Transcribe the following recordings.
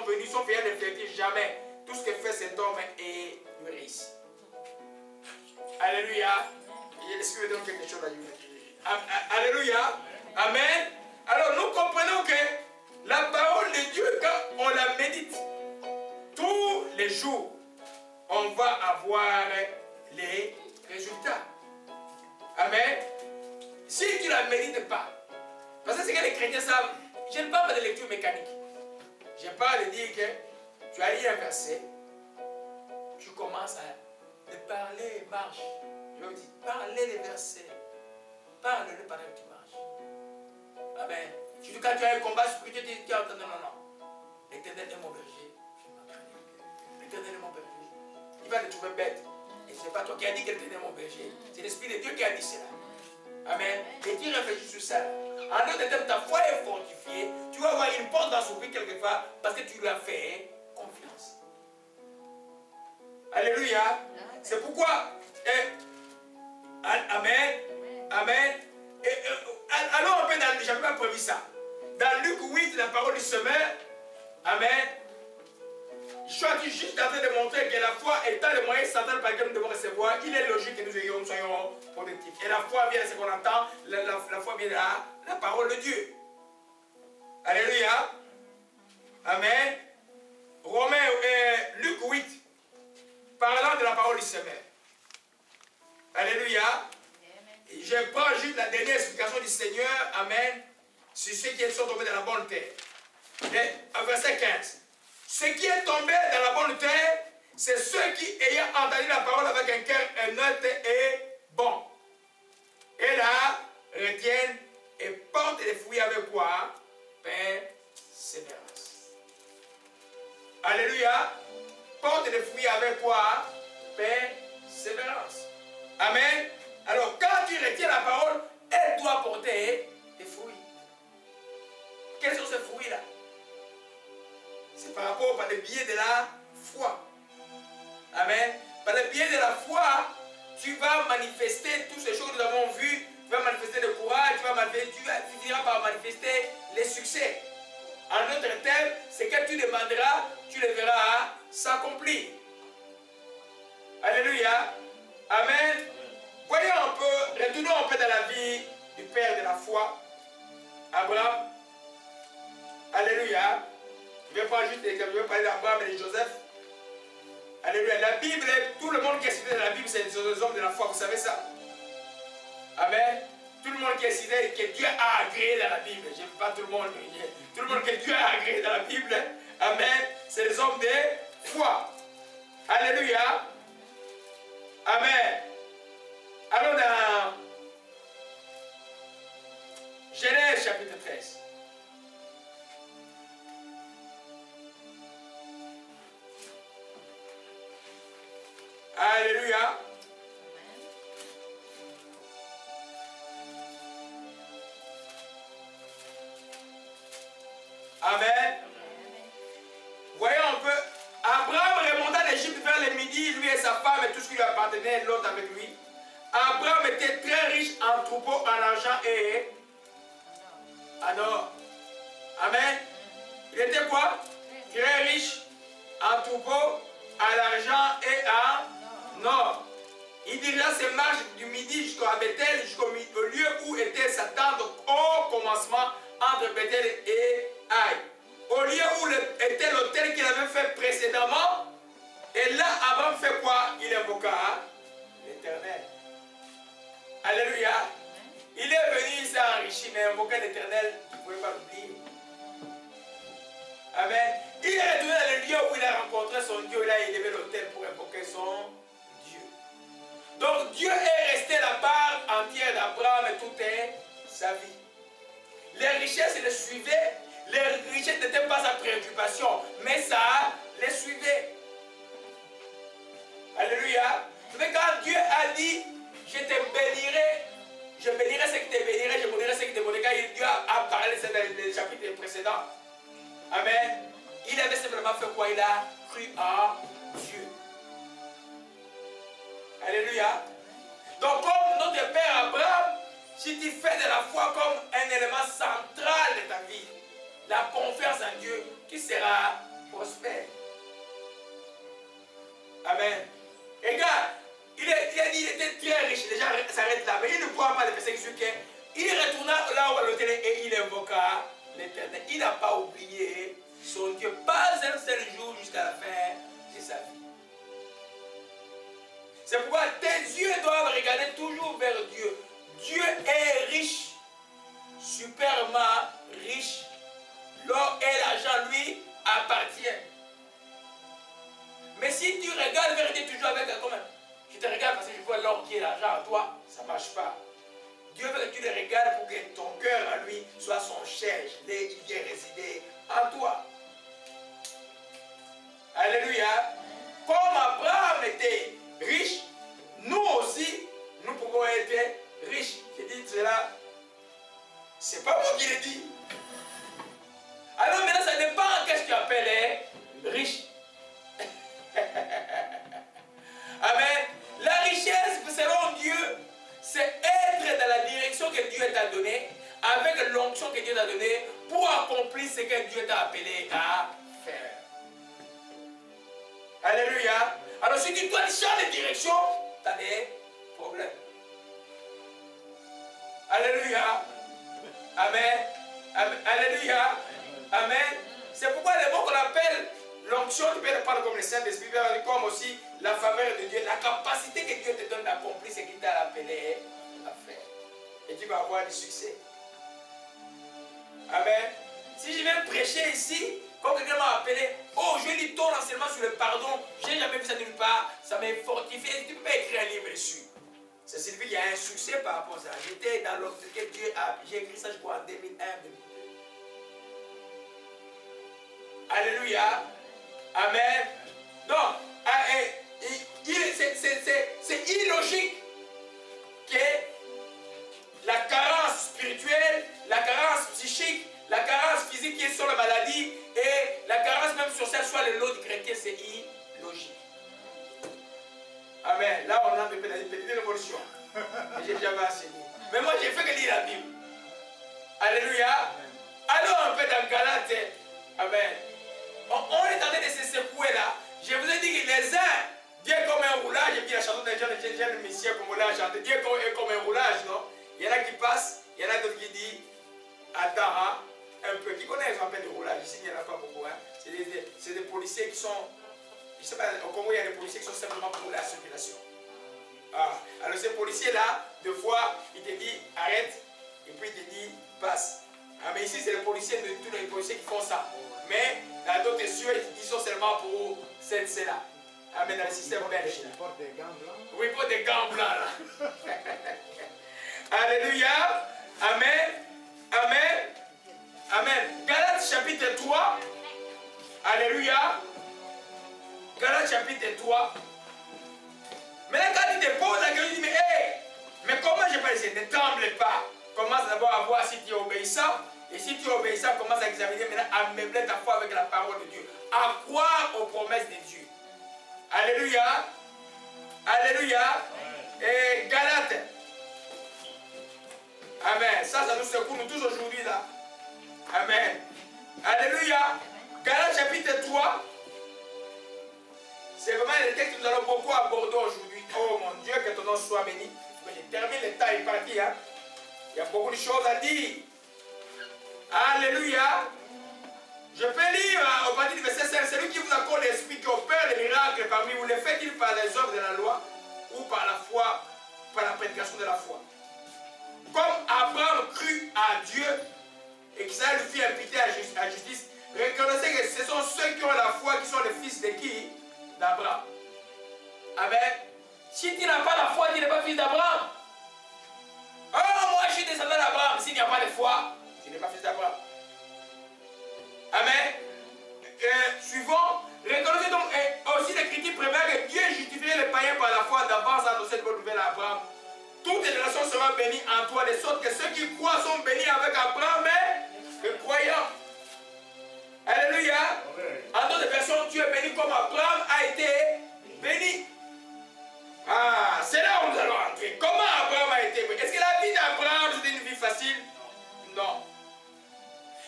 venus, sont faits refléter jamais tout ce que fait cet homme et lui réussit. Alléluia. Est-ce que vous donne quelque chose à Alléluia. Amen. Alors nous comprenons que la parole de Dieu, quand on la médite tous les jours, on va avoir les résultats. Amen. Si tu ne la médites pas, parce que c'est que les chrétiens savent, je ne parle pas de lecture mécanique. Je parle de dire que tu as lu un verset, tu commences à le parler, marche. Je vous dis, parlez les versets. Parle-le pendant que tu marches. Amen. Surtout quand tu as un combat spirituel, tu dis, non, non, non. L'Éternel est mon berger. L'Éternel est mon berger. Il va te trouver bête. Et ce n'est pas toi qui as dit que l'Éternel est mon berger. C'est l'Esprit de Dieu qui a dit cela. Amen. Et tu réfléchis sur ça. En d'autres termes, ta foi est fortifiée. Tu vas avoir une porte dans son vie quelque part parce que tu lui as fait confiance. Alléluia. C'est pourquoi. Amen. Amen. Alors on peut dans. J'avais pas prévu ça. Dans Luc 8, la parole du semeur. Amen. Je suis juste en train de montrer que la foi étant le moyen central par lequel nous devons recevoir, il est logique que nous soyons productifs. Et la foi vient de ce qu'on entend, la foi vient de la parole de Dieu. Alléluia. Amen. Luc 8, parlant de la parole du semeur. Alléluia. Je prends juste la dernière explication du Seigneur. Amen. Sur ceux qui sont tombés dans la bonne terre. Verset 15. Ce qui est tombé dans la bonne terre, c'est ceux qui, ayant entendu la parole avec un cœur honnête et bon, et là, retiennent et portent des fruits avec quoi? Persévérance. Alléluia. Portent des fruits avec quoi? Persévérance. Amen. Alors, quand tu retiens la parole, elle doit porter des fruits. Quels sont ces fruits-là? C'est par rapport par le biais de la foi. Amen. Par le biais de la foi, tu vas manifester toutes ces choses que nous avons vues. Tu vas manifester le courage, tu finiras par manifester les succès. En d'autres termes, ce que tu demanderas, tu le verras s'accomplir. Alléluia. Amen. Voyons un peu, retournons un peu dans la vie du père de la foi, Abraham. Alléluia. Je vais prendre juste l'exemple, je vais parler d'Abraham et de Joseph. Alléluia. La Bible, tout le monde qui est cité dans la Bible, c'est des hommes de la foi, vous savez ça? Amen. Tout le monde qui est cité, que Dieu a agréé dans la Bible. Je ne veux pas tout le monde, tout le monde que Dieu a agréé dans la Bible. Amen. C'est les hommes de foi. Alléluia. Amen. Allons dans Genèse chapitre 13. Alléluia. Amen. Voyons un peu. Abraham remonta d'Égypte vers le midi, lui et sa femme et tout ce qui lui appartenait, l'autre avec lui. Abraham était très riche en troupeaux, en argent et en or. Amen. Il était quoi? Très riche en troupeaux, en argent et en or. Il dirigea ses marches du midi jusqu'à Bethel, jusqu'au lieu où était sa tente au commencement entre Bethel et Aïe. Au lieu où était l'autel qu'il avait fait précédemment. Et là, Abraham fait quoi? Il invoqua l'Éternel. Alléluia. Il est venu, il s'est enrichi, mais invoquer l'Éternel, il ne pouvait pas l'oublier. Amen. Il est retourné dans le lieu où il a rencontré son Dieu. Là, il élevé l'autel pour invoquer son Dieu. Donc, Dieu est resté la part entière d'Abraham et toute sa vie. Les richesses le suivaient. Les richesses n'étaient pas sa préoccupation, mais ça les suivait. Alléluia. Mais quand Dieu a dit, je te bénirai, je bénirai ce qui te bénirait, je bénirai ce qui te bénirait, Dieu a parlé ça dans les chapitres précédents. Amen. Il avait simplement fait quoi? Il a cru en Dieu. Alléluia. Donc comme notre père Abraham, si tu fais de la foi comme un élément central de ta vie, la confiance en Dieu, qui sera pour prospère. Amen. Regarde, il a dit qu'il était très riche. Les gens s'arrêtent là, mais il ne voit pas les versets qui suivent. Il retourna là où elle était et il invoqua l'Éternel. Il n'a pas oublié son Dieu, pas un seul jour jusqu'à la fin de sa vie. C'est pourquoi tes yeux doivent regarder toujours vers Dieu. Dieu est riche, superment riche. L'or et l'argent lui appartiennent. Mais si tu regardes vers Dieu toujours avec comme je te regarde parce que je vois l'or qui est l'argent à toi, ça ne marche pas. Dieu veut que tu le regardes pour que ton cœur à lui soit son siège. Il vient résider en toi. Alléluia. Comme Abraham était riche, nous aussi, nous pouvons être riches. Je dis cela, c'est pas moi qui l'ai dit. Alors maintenant, ça dépend qu'est-ce que tu appelles riche. Amen. La richesse, selon Dieu, c'est être dans la direction que Dieu t'a donnée, avec l'onction que Dieu t'a donnée, pour accomplir ce que Dieu t'a appelé à faire. Alléluia. Alors si tu dois changer de direction, tu as des problèmes. Alléluia. Amen. Alléluia. Amen. C'est pourquoi les mots qu'on appelle l'onction, tu peux le parler comme le Saint-Esprit, comme aussi la faveur de Dieu, la capacité que Dieu te donne d'accomplir ce qu'il t'a appelé à faire. Et tu vas avoir du succès. Amen. Si je viens prêcher ici, comme quelqu'un m'a appelé, oh, je lis ton enseignement sur le pardon, je n'ai jamais vu ça nulle part, ça m'a fortifié, tu ne peux pas écrire un livre dessus. Ça signifie qu'il y a un succès par rapport à ça. J'étais dans l'ordre que Dieu a, j'ai écrit ça, je crois, en 2001, 2002. Alléluia. Amen. Donc, c'est illogique que la carence spirituelle, la carence psychique, la carence physique qui est sur la maladie et la carence même sociale soit le lot du chrétien, c'est illogique. Amen. Là, on a une petite révolution. J'ai jamais enseigné. Mais moi, j'ai fait que lire la Bible. Alléluia. Allons un peu dans Galate. Amen. On est en train de se secouer là. Je vous ai dit que les uns, Dieu est comme un roulage, et puis la chanson des jeunes messieurs comme on l'a chanté, Dieu est comme un roulage, non? Il y en a qui passent, il y en a d'autres qui disent, attends, hein, un peu, qui connaissent un peu de roulage, ici il n'y en a pas beaucoup, hein. C'est des policiers qui sont, je ne sais pas, au Congo il y a des policiers qui sont simplement pour la circulation. Ah. Alors ces policiers-là, deux fois, il te dit arrête, et puis il te dit passe. Ah, mais ici c'est les policiers, tous les policiers qui font ça. Mais dans d'autres cieux, ils sont seulement pour celle-là. Ah, mais dans le système belge. Ils portent des gants blancs. Oui, ils portent des gants blancs là. Alléluia. Amen. Amen. Amen. Galates chapitre 3. Alléluia. Galates chapitre 3. Mais là, quand il te pose la question, il dit, mais hey, mais comment je peux essayer? Ne tremble pas. Commence d'abord à voir si tu es obéissant. Et si tu es obéissant, commence à examiner maintenant, à meubler ta foi avec la parole de Dieu. À croire aux promesses de Dieu. Alléluia. Alléluia. Et Galates. Amen. Ça nous secoue nous tous aujourd'hui là. Amen. Alléluia. Galates chapitre 3. C'est vraiment le texte que nous allons beaucoup aborder aujourd'hui. Oh mon Dieu, que ton nom soit béni. Mais je termine le temps, il est parti. Hein? Il y a beaucoup de choses à dire. Alléluia. Je peux lire au partir du verset 5. Celui qui vous accorde l'esprit qui opère les miracles parmi vous, les fait-il par les œuvres de la loi ou par la foi, par la prédication de la foi? Comme Abraham crut à Dieu et que ça lui fit imputer à justice, reconnaissez que ce sont ceux qui ont la foi qui sont les fils de qui? D'Abraham. Amen. Si tu n'as pas la foi, tu n'es pas fils d'Abraham. Oh, moi je suis descendant d'Abraham. S'il n'y a pas de foi, tu n'es pas fils d'Abraham. Amen. Suivant, reconnaissez donc aussi l'Écriture prévient que Dieu justifiait les païens par la foi d'avance à cette bonne nouvelle à Abraham. Toutes les nations seront bénies en toi, de sorte que ceux qui croient sont bénis avec Abraham et le croyant. Alléluia. En d'autres versions, tu es béni comme Abraham a été béni. Ah, c'est là où nous allons entrer. Comment Abraham a été béni? Est-ce que la vie d'Abraham c'était une vie facile? Non.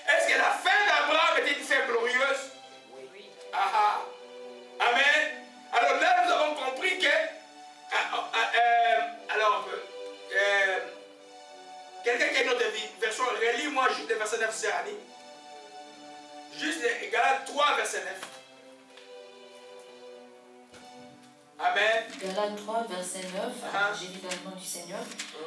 Est-ce que la fin d'Abraham était une fin glorieuse? Oui. verset 9, c'est Annie. Juste les Galates 3, verset 9. Amen. Galates 3, verset 9, j'ai lu dans le nom du Seigneur.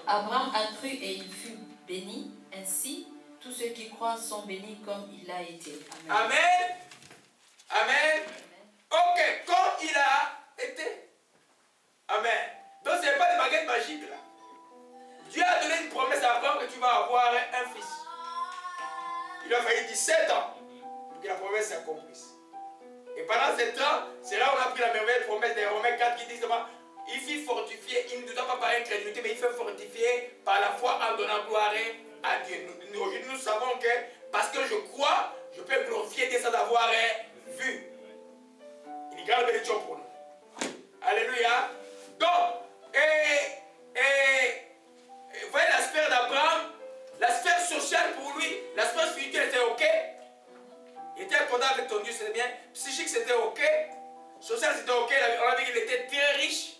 Abraham a cru et il fut béni. Ainsi, tous ceux qui croient sont bénis comme il a été. Amen. Amen. Amen. Ok, comme il a été. Amen. Donc, ce n'est pas des baguettes magiques là. Dieu a donné une promesse à Abraham que tu vas avoir un fils. Il a fallu 17 ans pour que la promesse s'accomplisse. Et pendant ce temps, c'est là où on a pris la merveilleuse promesse des Romains 4 qui dit il fut fortifié, il ne doit pas par incrédulité, mais il fait fortifier par la foi en donnant gloire à Dieu. Aujourd'hui, nous savons que parce que je crois, je peux glorifier Dieu sans avoir vu. Il garde bénédiction pour nous. Alléluia. Donc, vous voyez la sphère d'Abraham, la sphère sociale pour lui, la sphère spirituelle était ok. Il était content avec ton Dieu, c'était bien. Psychique, c'était ok. Social, c'était ok. On a dit qu'il était très riche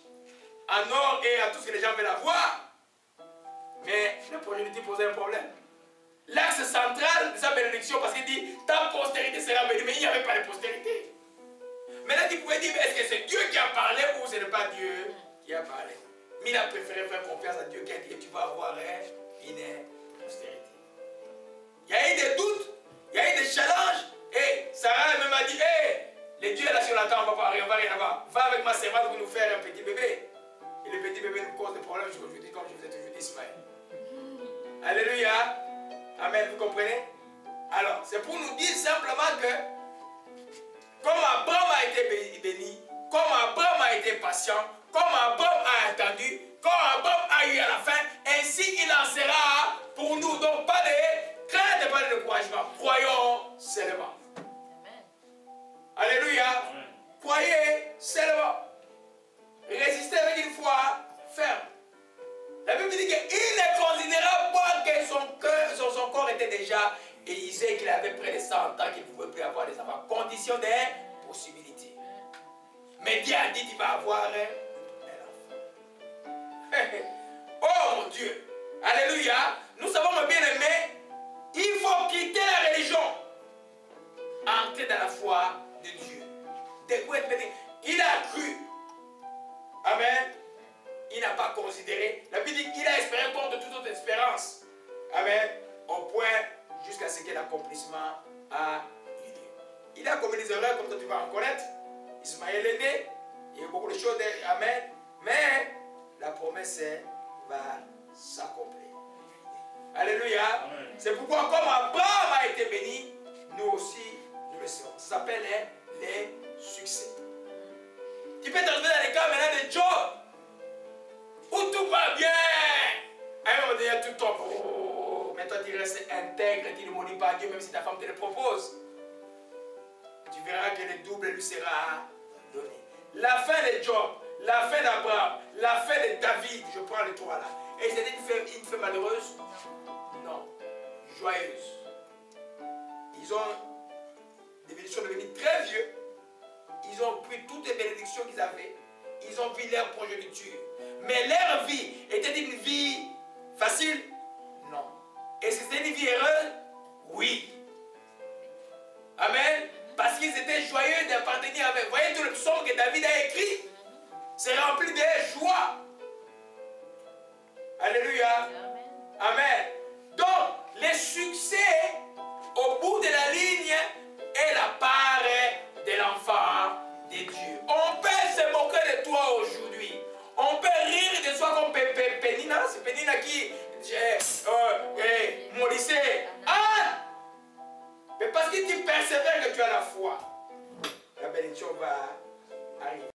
en or et à tout ce que les gens veulent avoir. Mais la projet posait un problème. L'axe central de sa bénédiction, parce qu'il dit ta postérité sera bénie, mais il n'y avait pas de postérité. Maintenant, tu pouvais dire est-ce que c'est Dieu qui a parlé ou ce n'est pas Dieu qui a parlé? Mais il a préféré faire confiance à Dieu qui a dit tu vas avoir une postérité. Il y a eu des doutes, il y a eu des challenges. Et Sarah même a dit les dieux là sur la terre, on va rien avoir. Va avec ma servante pour nous faire un petit bébé. Et le petit bébé nous cause des problèmes aujourd'hui, comme je vous ai toujours dit, Ismaël. Alléluia. Amen, vous comprenez? Alors, c'est pour nous dire simplement que, comme Abraham a été béni, comme Abraham a été patient, comme Abraham a attendu, comme Abraham a eu à la fin, ainsi il en sera pour nous. Donc, pas de crainte et pas de découragement. Croyons seulement. Alléluia. Croyez seulement. Résistez avec une foi ferme. La Bible dit qu'il ne considéra pas que son corps était déjà aiguisé, qu'il avait près de 100 ans, qu'il ne pouvait plus avoir des enfants. Condition des possibilités. Mais Dieu a dit qu'il va avoir un enfant. Oh mon Dieu. Alléluia. Nous savons, mon bien-aimé, il faut quitter la religion. Entrer dans la foi de Dieu. Il a cru. Amen. Il n'a pas considéré. La Bible dit qu'il a espéré contre toute autre espérance. Amen. Au point jusqu'à ce que l'accomplissement a eu lieu. Il a commis des erreurs comme toi tu vas en connaître. Ismaël est né. Il y a eu beaucoup de choses. Amen. Mais la promesse va s'accomplir. Alléluia. C'est pourquoi comme Abraham a été béni, nous aussi nous le serons. Ça s'appelle les succès. Tu peux te retrouver dans les cas maintenant de Job, où tout va bien. À un moment donné, tout tombe. Oh, mais toi, tu restes intègre, tu ne maudis pas Dieu, même si ta femme te le propose. Tu verras que le double lui sera donné. La fin de Job, la fin d'Abraham, la fin de David, je prends les trois là. Et c'était une femme malheureuse? Non. Joyeuse. Ils sont devenus très vieux. Ils ont pris toutes les bénédictions qu'ils avaient. Ils ont vu leur progéniture. Mais leur vie était une vie facile? Non. Et c'était une vie heureuse? Oui. Amen. Parce qu'ils étaient joyeux d'appartenir avec. Vous voyez tout le psaume que David a écrit? C'est rempli de joie. Alléluia. Amen. Donc, les succès au bout de la ligne est la part de l'enfant de Dieu. On peut se moquer de toi aujourd'hui. On peut rire de toi comme Pénina. C'est Pénina qui maudissait Anne. Mais parce que tu persévères que tu as la foi, la bénédiction va arriver.